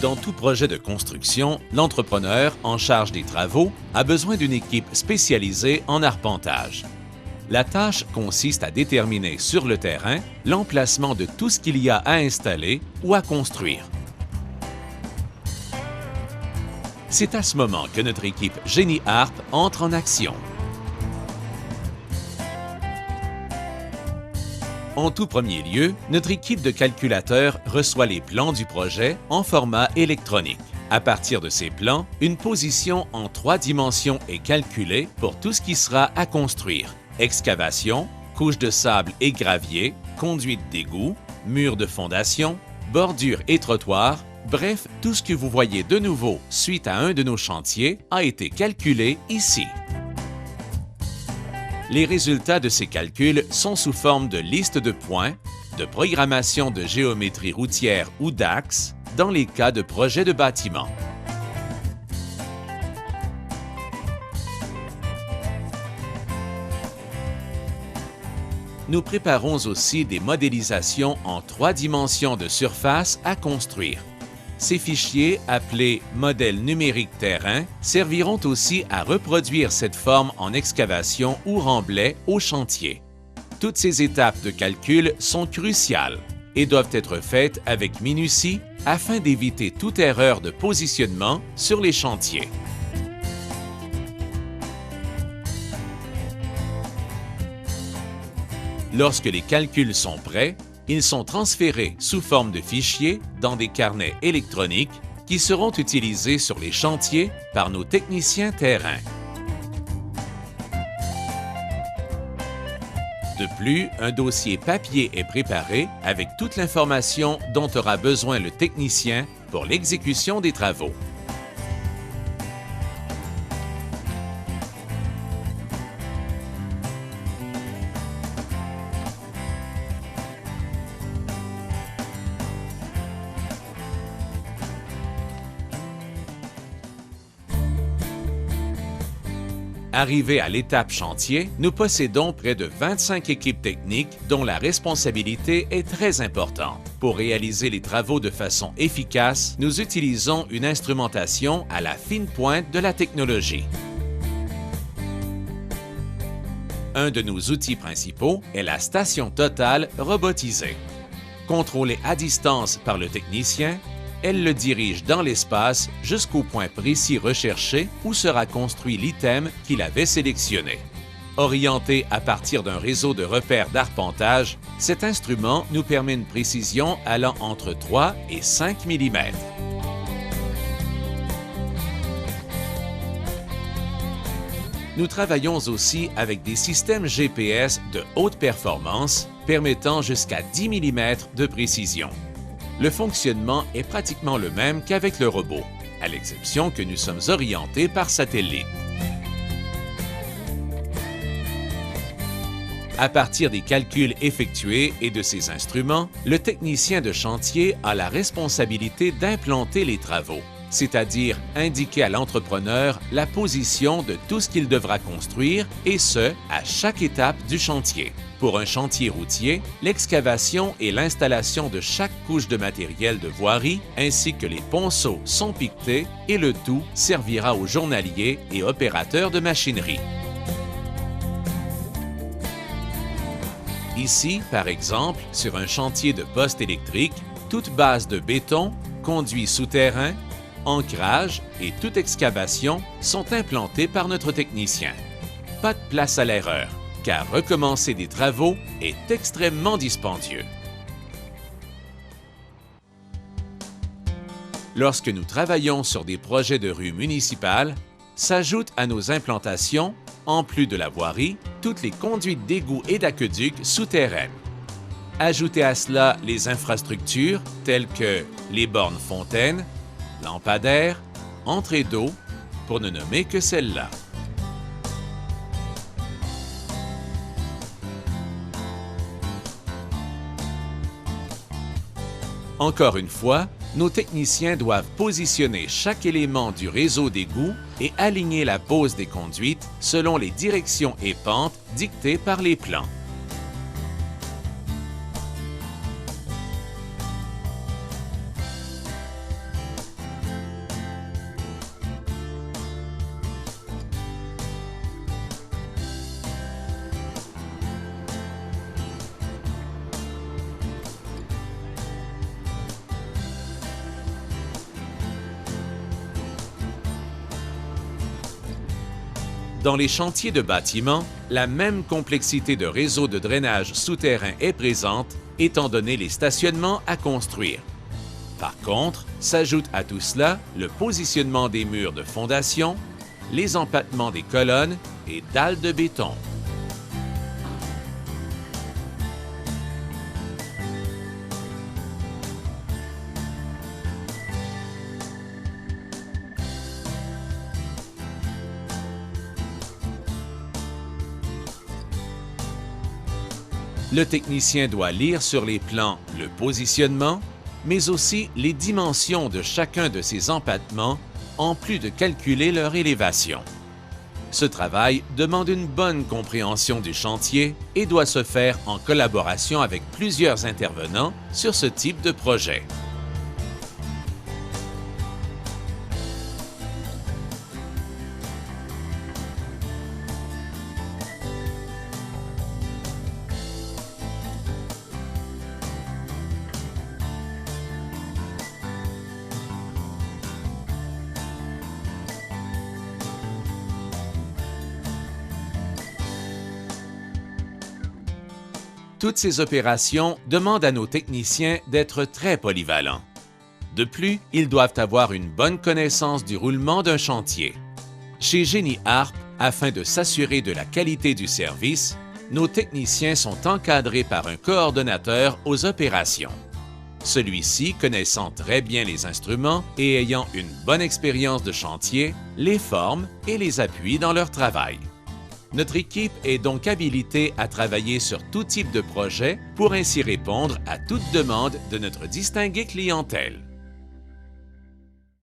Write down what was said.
Dans tout projet de construction, l'entrepreneur en charge des travaux a besoin d'une équipe spécialisée en arpentage. La tâche consiste à déterminer sur le terrain l'emplacement de tout ce qu'il y a à installer ou à construire. C'est à ce moment que notre équipe Génie Harp entre en action. En tout premier lieu, notre équipe de calculateurs reçoit les plans du projet en format électronique. À partir de ces plans, une position en 3 dimensions est calculée pour tout ce qui sera à construire. Excavation, couche de sable et gravier, conduite d'égout, murs de fondation, bordure et trottoir, bref, tout ce que vous voyez de nouveau suite à un de nos chantiers a été calculé ici. Les résultats de ces calculs sont sous forme de listes de points, de programmation de géométrie routière ou d'axes dans les cas de projets de bâtiment. Nous préparons aussi des modélisations en 3 dimensions de surface à construire. Ces fichiers, appelés modèles numériques terrain, serviront aussi à reproduire cette forme en excavation ou remblai au chantier. Toutes ces étapes de calcul sont cruciales et doivent être faites avec minutie afin d'éviter toute erreur de positionnement sur les chantiers. Lorsque les calculs sont prêts, ils sont transférés sous forme de fichiers dans des carnets électroniques qui seront utilisés sur les chantiers par nos techniciens terrain. De plus, un dossier papier est préparé avec toute l'information dont aura besoin le technicien pour l'exécution des travaux. Arrivé à l'étape chantier, nous possédons près de 25 équipes techniques dont la responsabilité est très importante. Pour réaliser les travaux de façon efficace, nous utilisons une instrumentation à la fine pointe de la technologie. Un de nos outils principaux est la station totale robotisée. Contrôlée à distance par le technicien, elle le dirige dans l'espace jusqu'au point précis recherché où sera construit l'item qu'il avait sélectionné. Orienté à partir d'un réseau de repères d'arpentage, cet instrument nous permet une précision allant entre 3 et 5 mm. Nous travaillons aussi avec des systèmes GPS de haute performance permettant jusqu'à 10 mm de précision. Le fonctionnement est pratiquement le même qu'avec le robot, à l'exception que nous sommes orientés par satellite. À partir des calculs effectués et de ces instruments, le technicien de chantier a la responsabilité d'implanter les travaux, c'est-à-dire indiquer à l'entrepreneur la position de tout ce qu'il devra construire, et ce, à chaque étape du chantier. Pour un chantier routier, l'excavation et l'installation de chaque couche de matériel de voirie ainsi que les ponceaux sont piquetés et le tout servira aux journaliers et opérateurs de machinerie. Ici, par exemple, sur un chantier de poste électrique, toute base de béton, conduit souterrain, ancrage et toute excavation sont implantés par notre technicien. Pas de place à l'erreur, car recommencer des travaux est extrêmement dispendieux. Lorsque nous travaillons sur des projets de rue municipales, s'ajoutent à nos implantations, en plus de la voirie, toutes les conduites d'égouts et d'aqueducs souterraines. Ajoutez à cela les infrastructures telles que les bornes fontaines, lampadaires, entrées d'eau, pour ne nommer que celles-là. Encore une fois, nos techniciens doivent positionner chaque élément du réseau d'égouts et aligner la pose des conduites selon les directions et pentes dictées par les plans. Dans les chantiers de bâtiments, la même complexité de réseaux de drainage souterrain est présente, étant donné les stationnements à construire. Par contre, s'ajoute à tout cela le positionnement des murs de fondation, les empattements des colonnes et dalles de béton. Le technicien doit lire sur les plans le positionnement, mais aussi les dimensions de chacun de ces empattements, en plus de calculer leur élévation. Ce travail demande une bonne compréhension du chantier et doit se faire en collaboration avec plusieurs intervenants sur ce type de projet. Toutes ces opérations demandent à nos techniciens d'être très polyvalents. De plus, ils doivent avoir une bonne connaissance du roulement d'un chantier. Chez Génie Harp, afin de s'assurer de la qualité du service, nos techniciens sont encadrés par un coordonnateur aux opérations. Celui-ci, connaissant très bien les instruments et ayant une bonne expérience de chantier, les forme et les appuie dans leur travail. Notre équipe est donc habilitée à travailler sur tout type de projet pour ainsi répondre à toute demande de notre distinguée clientèle.